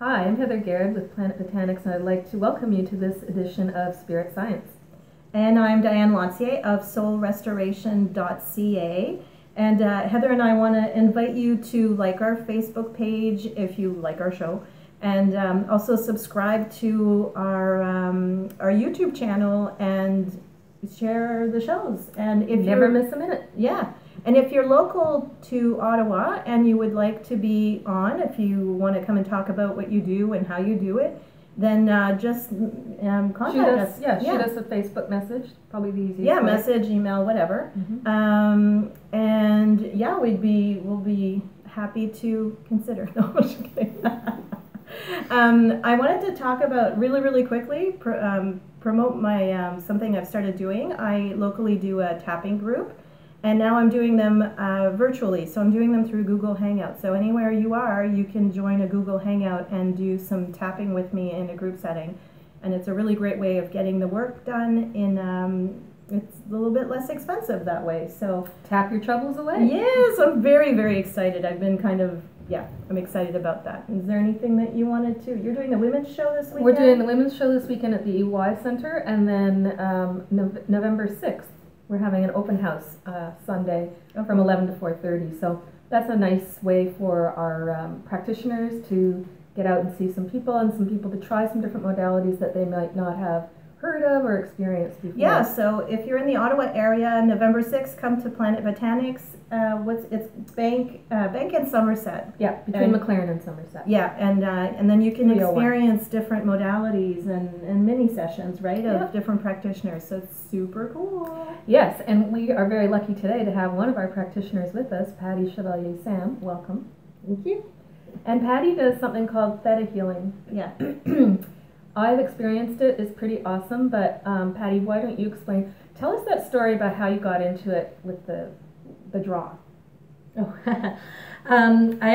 Hi, I'm Heather Garrett with Planet Botanics, and I'd like to welcome you to this edition of Spirit Science. And I'm Diane Lancier of soulrestoration.ca. And Heather and I want to invite you to like our Facebook page if you like our show, and also subscribe to our YouTube channel and share the shows. And if Never miss a minute. Yeah. And if you're local to Ottawa and you would like to be on, if you want to come and talk about what you do and how you do it, then just contact us. Yeah, shoot us a Facebook message. Probably the easiest Yeah, way. message, email, whatever. And yeah, we'll be happy to consider. No, I'm just kidding. I wanted to talk about really quickly promote my something I've started doing. I locally do a tapping group. And now I'm doing them virtually, so I'm doing them through Google Hangout. So anywhere you are, you can join a Google Hangout and do some tapping with me in a group setting. And it's a really great way of getting the work done in, it's a little bit less expensive that way. So tap your troubles away. Yes, I'm very excited. I've been I'm excited about that. Is there anything that you wanted to, you're doing the women's show this weekend? We're doing the women's show this weekend at the EY Center, and then November 6th. We're having an open house Sunday from 11 to 4:30. So that's a nice way for our practitioners to get out and see some people, and some people to try some different modalities that they might not have heard of or experienced before. Yeah, so if you're in the Ottawa area, November 6th, come to Planet Botanics. It's Bank and Somerset. Yeah, between McLaren and Somerset. Yeah, and then you can experience different modalities and mini sessions, right, of different practitioners. So it's super cool. Yes, and we are very lucky today to have one of our practitioners with us, Patty Chevalier-Sam. Welcome. Thank you. And Patty does something called Theta healing. Yeah. I've experienced it. It's pretty awesome, but Patty, why don't you explain? Tell us that story about how you got into it with the draw. Oh, I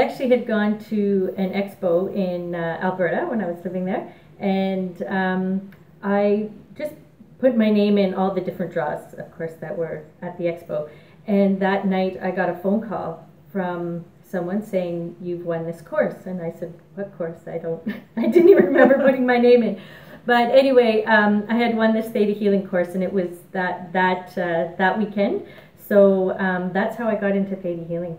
actually had gone to an expo in Alberta when I was living there, and I just put my name in all the different draws, of course, that were at the expo. And that night I got a phone call from someone saying, "You've won this course." And I said, "What course? I didn't even remember putting my name in." But anyway, I had won this Theta healing course, and it was that weekend. So that's how I got into Theta healing.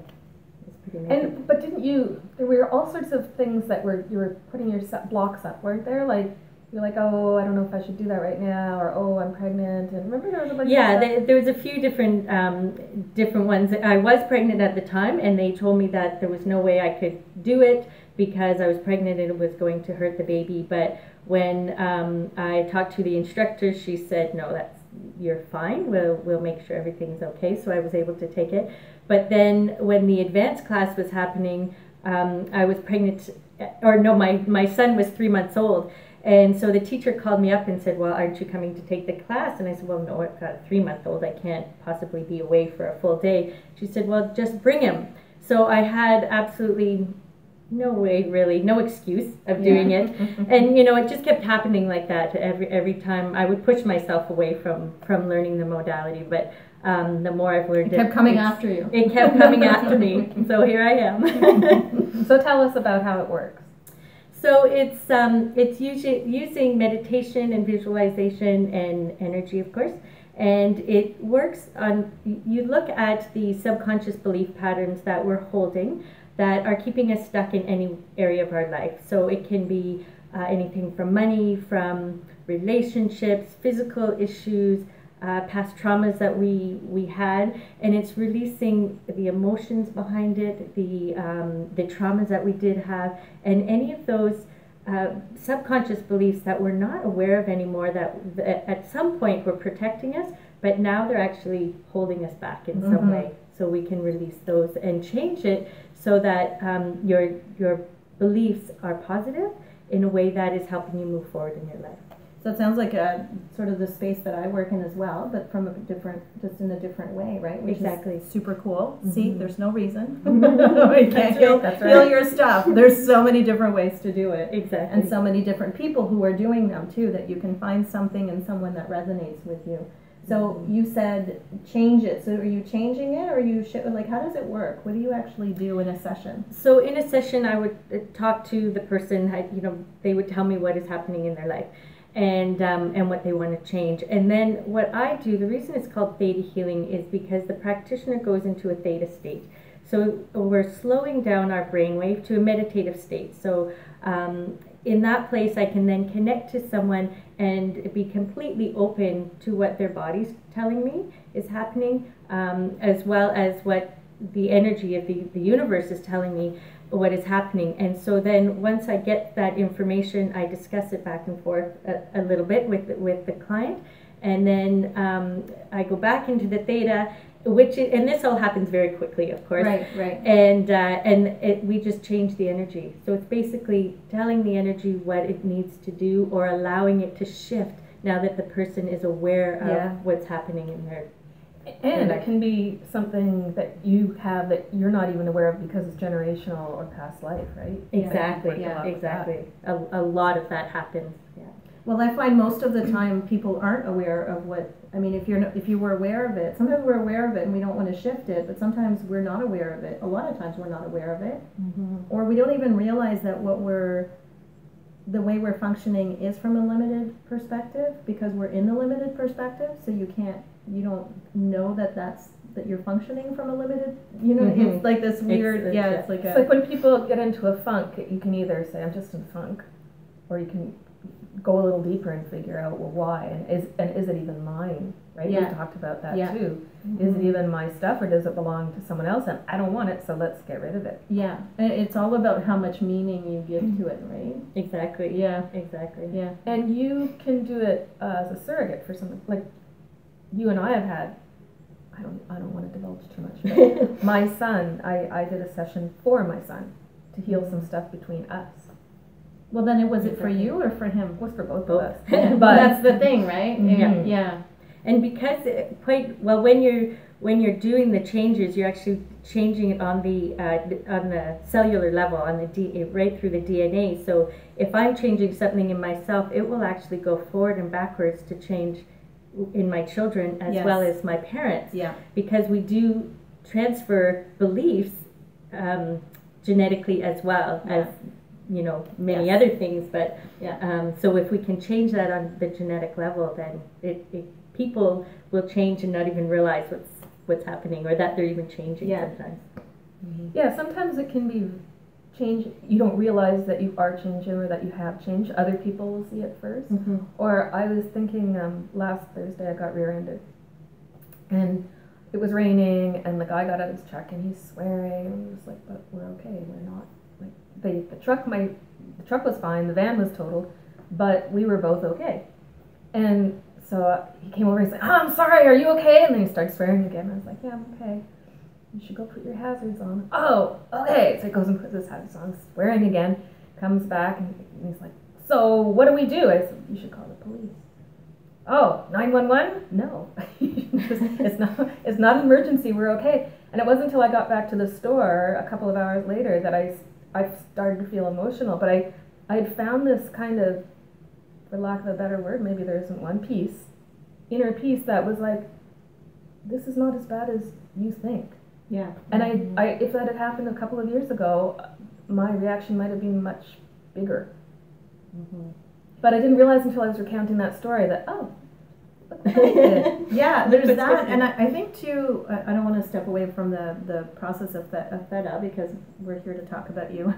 It's pretty amazing. But didn't you? There were all sorts of things that you were putting your blocks up, weren't there? Like you're like, oh, I don't know if I should do that right now, or oh, I'm pregnant. And remember there was a bunch of stuff? There was a few different ones. I was pregnant at the time, and they told me that there was no way I could do it because I was pregnant and it was going to hurt the baby. But when I talked to the instructor, she said, "No, you're fine. We'll make sure everything's okay." So I was able to take it. But then when the advanced class was happening, I was pregnant, my son was 3 months old. And so the teacher called me up and said, "Well, aren't you coming to take the class?" And I said, "Well, no, I've got a 3-month-old. I can't possibly be away for a full day." She said, "Well, just bring him." So I had absolutely no excuse of doing it. And, it just kept happening like that. Every time I would push myself away from learning the modality. But the more I've learned it kept coming after you. It kept coming after me. So here I am. So tell us about how it works. So it's using meditation and visualization and energy, of course, and it works on, you look at the subconscious belief patterns that we're holding that are keeping us stuck in any area of our life. So it can be anything from money, from relationships, physical issues, past traumas that we had, and it's releasing the emotions behind it, the traumas that we did have, and any of those subconscious beliefs that we're not aware of anymore that at some point were protecting us, but now they're actually holding us back in some way. So we can release those and change it so that your beliefs are positive in a way that is helping you move forward in your life. So it sounds like sort of the space that I work in as well, but from just in a different way, right? Which exactly. Is super cool. See, there's no reason. You can't heal your stuff. There's so many different ways to do it. Exactly. And so many different people who are doing them too, that you can find something and someone that resonates with you. So you said change it. So are you changing it, or are you like, how does it work? What do you actually do in a session? So in a session, I would talk to the person. They would tell me what is happening in their life, and what they want to change. And then what I do, the reason it's called Theta healing is because the practitioner goes into a Theta state. So we're slowing down our brainwave to a meditative state. So in that place, I can then connect to someone and be completely open to what their body's telling me is happening, as well as what the energy of the universe is telling me what is happening. And so then once I get that information, I discuss it back and forth a little bit with the client. And then I go back into the Theta, and this all happens very quickly, of course. Right. And we just change the energy. So it's basically telling the energy what it needs to do, or allowing it to shift now that the person is aware of what's happening in their. And it can be something that you have that you're not even aware of because it's generational or past life, right? Exactly. Exactly. A lot of that happens. Yeah. Well, I find most of the time people aren't aware of what. I mean, if you were aware of it, sometimes we're aware of it and we don't want to shift it, but sometimes we're not aware of it. A lot of times we're not aware of it, or we don't even realize that the way we're functioning is from a limited perspective, because we're in the limited perspective. So you don't know that you're functioning from a limited. It's like this weird. It's like when people get into a funk, you can either say I'm just in funk, or you can go a little deeper and figure out, well, why, and is it even mine, right? Yeah. We've talked about that too. Is it even my stuff, or does it belong to someone else, and I don't want it, so let's get rid of it. Yeah, and it's all about how much meaning you give to it, right? Exactly. Yeah. Exactly. Yeah. And you can do it as a surrogate for something, like you and I have had, I don't want to divulge too much, but my son, I did a session for my son to heal some stuff between us. Well, then was it for you or for him? It was for both of us. Yeah. But that's the thing, right? Yeah. And because when you're doing the changes, you're actually changing it on the cellular level, on the right through the DNA. So if I'm changing something in myself, it will actually go forward and backwards to change in my children as well as my parents. Yeah. Because we do transfer beliefs genetically as well as many other things, but so if we can change that on the genetic level, then people will change and not even realize what's happening, or that they're even changing sometimes. Yeah, sometimes it can be change. You don't realize that you are changing or that you have changed. Other people will see it first. Or I was thinking last Thursday I got rear-ended, and it was raining, and the guy got out of his truck and he's swearing, and he was like, "But we're okay. We're not." The truck was fine, the van was totaled, but we were both okay. And so he came over and said, "Oh, I'm sorry, are you okay?" And then he started swearing again. I was like, "Yeah, I'm okay. You should go put your hazards on." "Oh, okay." So he goes and puts his hazards on, swearing again, comes back, and he's like, "So what do we do?" I said, "You should call the police." "Oh, 911? No." It's not an emergency, we're okay. And it wasn't until I got back to the store a couple of hours later that I started to feel emotional, but I had found this kind of, for lack of a better word, maybe there isn't one, inner peace that was like, this is not as bad as you think. Yeah. And I if that had happened a couple of years ago, my reaction might have been much bigger. But I didn't realize until I was recounting that story that, oh, look what I did. Yeah, there's that. And I think too, I don't want to step away from the process of Theta, because we're here to talk about you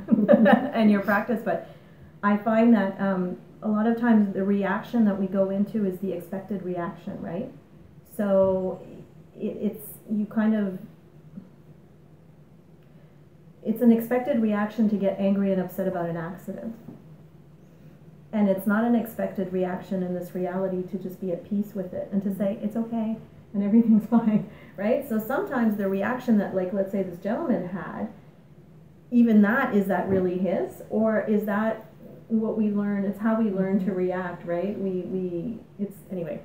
and your practice, but I find that a lot of times the reaction that we go into is the expected reaction, right? So it's an expected reaction to get angry and upset about an accident. And it's not an expected reaction in this reality to just be at peace with it and to say, it's okay and everything's fine, right? So sometimes the reaction that, like, let's say this gentleman had, even that, is that really his? Or is that what we learn? It's how we learn to react, right? Anyway.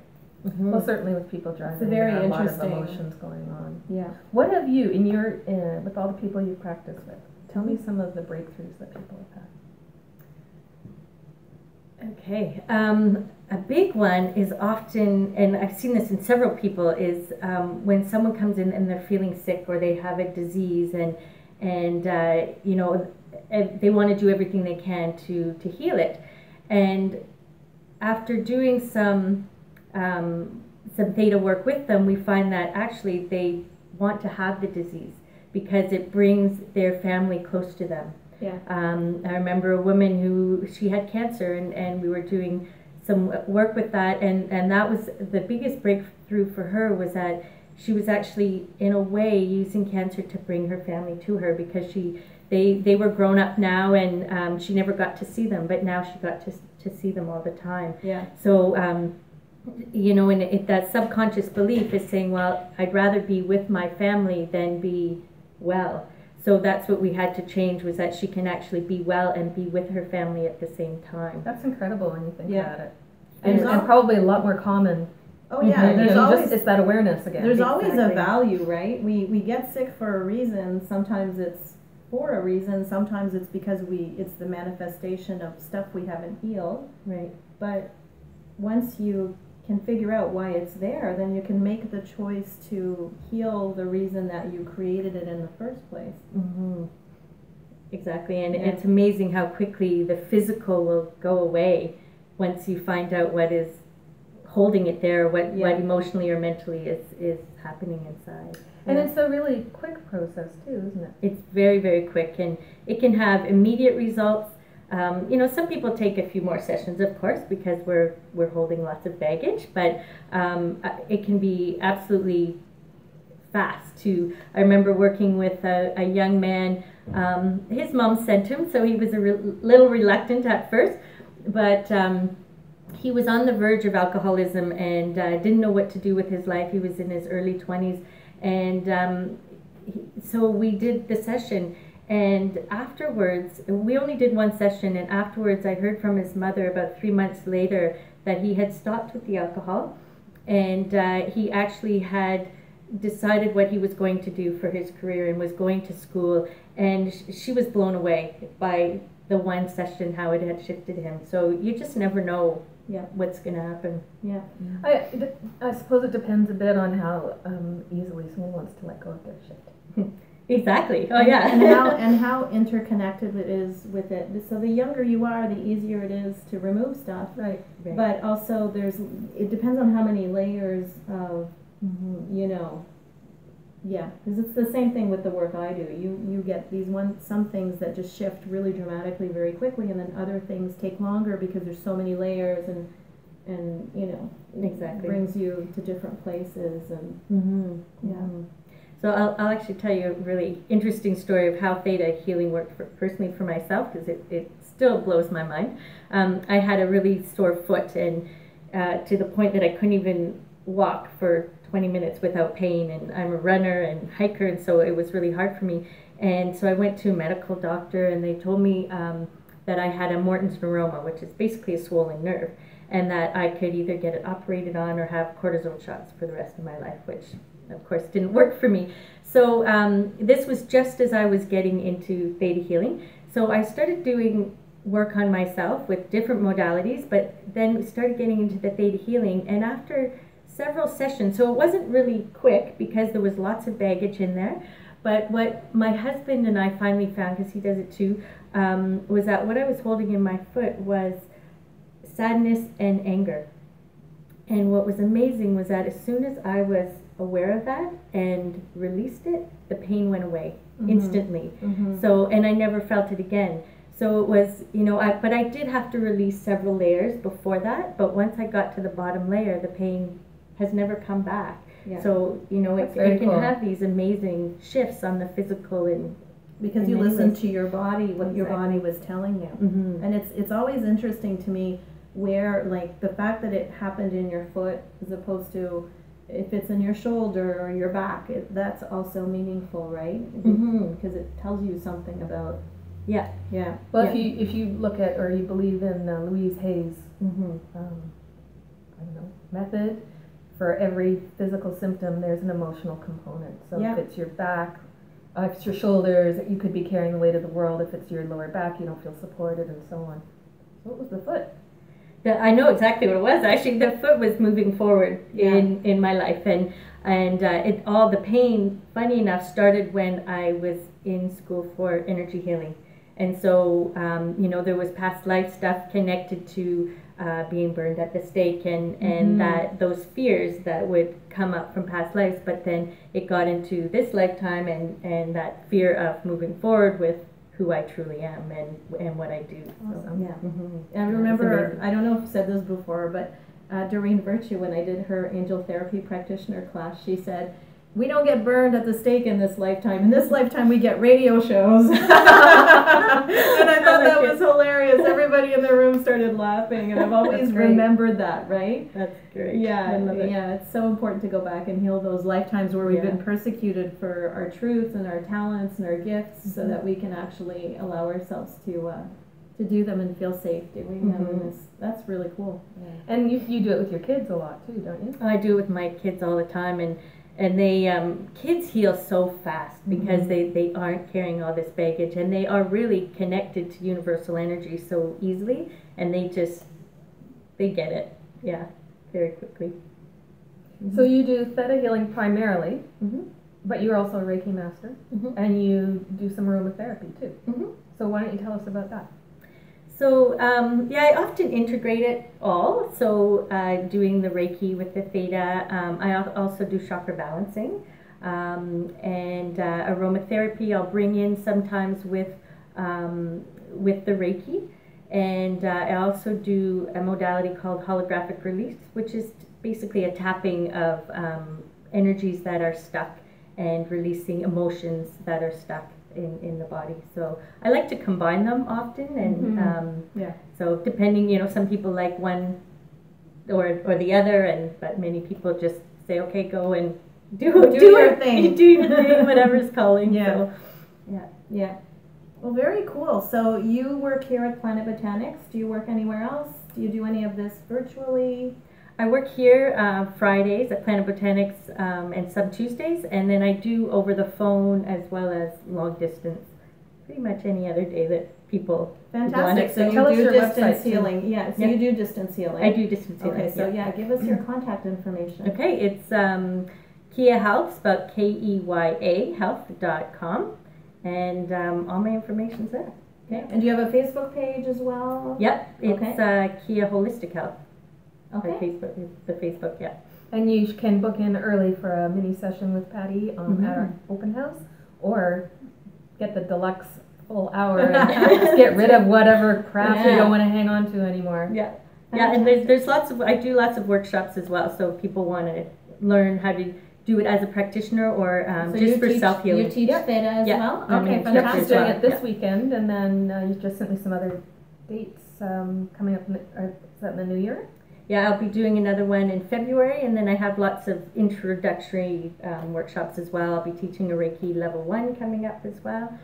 Well, certainly with people driving, it's very there are a lot of interesting emotions going on. Yeah. What have you, with all the people you practice with, tell me some of the breakthroughs that people have had. Okay. a big one is often, and I've seen this in several people, is when someone comes in and they're feeling sick or they have a disease and you know, they want to do everything they can to heal it. And after doing some theta work with them, we find that actually they want to have the disease because it brings their family close to them. Yeah. I remember a woman who, she had cancer, and we were doing some work with that, and that was the biggest breakthrough for her, was that she was actually in a way using cancer to bring her family to her, because they were grown up now, and she never got to see them, but now she got to see them all the time. Yeah. So you know, and that subconscious belief is saying, well, I'd rather be with my family than be well. So that's what we had to change, was that she can actually be well and be with her family at the same time. That's incredible when you think Yeah. about it. And probably a lot more common. Oh yeah, You there's know, always it's that awareness again. there's always a Exactly. value, right? We get sick for a reason. Sometimes it's for a reason. Sometimes it's because it's the manifestation of stuff we haven't healed. Right. But once you can figure out why it's there, then you can make the choice to heal the reason that you created it in the first place. Mm-hmm. Exactly, and Yeah. it's amazing how quickly the physical will go away once you find out what is holding it there, what emotionally or mentally is happening inside. And it's a really quick process too, isn't it? It's very, very quick, and it can have immediate results. You know, some people take a few more sessions, of course, because we're holding lots of baggage, but it can be absolutely fast too. I remember working with a young man. His mom sent him, so he was a little reluctant at first, but he was on the verge of alcoholism and didn't know what to do with his life. He was in his early 20s, and so we did the session. And afterwards, we only did one session, and afterwards I heard from his mother about 3 months later that he had stopped with the alcohol, and he actually had decided what he was going to do for his career and was going to school, and she was blown away by the one session, how it had shifted him. So you just never know what's going to happen. Yeah. I suppose it depends a bit on how easily someone wants to let go of their shit. Exactly. Oh yeah. and how interconnected it is with it. So the younger you are, the easier it is to remove stuff. Right. But also it depends on how many layers of, you know, because it's the same thing with the work I do. You get some things that just shift really dramatically very quickly, and then other things take longer because there's so many layers, and you know, exactly, brings you to different places, and So I'll actually tell you a really interesting story of how Theta healing worked personally for myself, because it still blows my mind. I had a really sore foot, and to the point that I couldn't even walk for 20 minutes without pain, and I'm a runner and hiker, and so it was really hard for me. And so I went to a medical doctor, and they told me that I had a Morton's neuroma, which is basically a swollen nerve, and that I could either get it operated on or have cortisone shots for the rest of my life, which of course didn't work for me. So this was just as I was getting into Theta healing. So I started doing work on myself with different modalities, but then started getting into the Theta healing, and after several sessions, so it wasn't really quick because there was lots of baggage in there, but what my husband and I finally found, because he does it too, was that what I was holding in my foot was sadness and anger. And what was amazing was that as soon as I was aware of that and released it, the pain went away instantly. So, and I never felt it again. So it was, you know, but I did have to release several layers before that, but once I got to the bottom layer, the pain has never come back. So, you know, it can have these amazing shifts on the physical, and because you listen to your body, what your body was telling you. And it's always interesting to me where, like, the fact that it happened in your foot as opposed to if it's in your shoulder or your back, that's also meaningful, right? Because it tells you something about Well, if you look at, or you believe in Louise Hay's I don't know, method, for every physical symptom there's an emotional component. So if it's your back, if it's your shoulders, you could be carrying the weight of the world. If it's your lower back, you don't feel supported, and so on. So what was the foot? I know exactly what it was. Actually, the foot was moving forward in my life, and all the pain, funny enough, started when I was in school for energy healing, and so there was past life stuff connected to being burned at the stake, and that those fears that would come up from past lives, but then it got into this lifetime, and that fear of moving forward with who I truly am and what I do. Awesome. So, yeah. I remember, I don't know if I've said this before, but Doreen Virtue, when I did her angel therapy practitioner class, she said, "We don't get burned at the stake in this lifetime. In this lifetime, we get radio shows." And I thought that was hilarious. Everybody in the room started laughing, and I've always remembered that, right? That's great. Yeah, I love it. yeah, it's so important to go back and heal those lifetimes where we've been persecuted for our truths and our talents and our gifts, so that we can actually allow ourselves to do them and feel safe doing them. And that's really cool. Yeah. And you do it with your kids a lot too, don't you? I do it with my kids all the time, and they kids heal so fast because they aren't carrying all this baggage, and they are really connected to universal energy so easily, and they get it, very quickly. So you do Theta healing primarily, but you're also a Reiki master, and you do some aromatherapy too. So why don't you tell us about that? So I often integrate it all. So doing the Reiki with the Theta, I also do chakra balancing, and aromatherapy I'll bring in sometimes with the Reiki, and I also do a modality called holographic release, which is basically a tapping of energies that are stuck and releasing emotions that are stuck in the body. So I like to combine them often, and so depending, some people like one or the other, but many people just say, okay, go and do your thing. Do your thing, whatever's calling. So, yeah. Well, very cool. So you work here at Planet Botanics. Do you work anywhere else? Do you do any of this virtually? I work here Fridays at Planet Botanics and some Tuesdays, and then I do over the phone as well as long distance, pretty much any other day that people Fantastic. So tell us you do your distance website, healing. Yeah, so you do distance healing. I do distance healing. Okay, so give us your contact information. Okay, it's Kia Health, spelled KEYA health.com, and all my information's there. Okay. And do you have a Facebook page as well? Yep, it's Kia Holistic Health. Okay. The Facebook, And you can book in early for a mini session with Patty at our open house, or get the deluxe full hour and just get rid of whatever crap you don't want to hang on to anymore. Yeah, and there's I do lots of workshops as well, so if people want to learn how to do it as a practitioner or so just for self-healing. You teach Theta as well? Okay, Fantastic. fantastic. Doing it this weekend, and then you just sent me some other dates coming up. Is that in the new year? Yeah, I'll be doing another one in February, and then I have lots of introductory workshops as well. I'll be teaching a Reiki level 1 coming up as well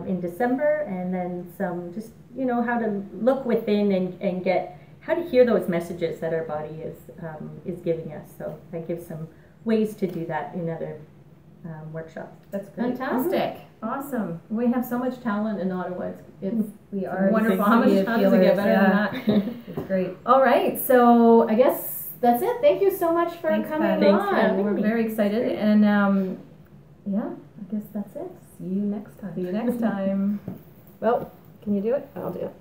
in December, and then some just, how to look within and get, how to hear those messages that our body is giving us. So I give some ways to do that in other workshops. That's great. Fantastic. Awesome. We have so much talent in Ottawa. We are wonderful. How much time does it get better than that? It's great. All right. So I guess that's it. Thank you so much for coming Thanks for on. having We're me. very excited. And I guess that's it. See you next time. See you next time. Well, can you do it? I'll do it.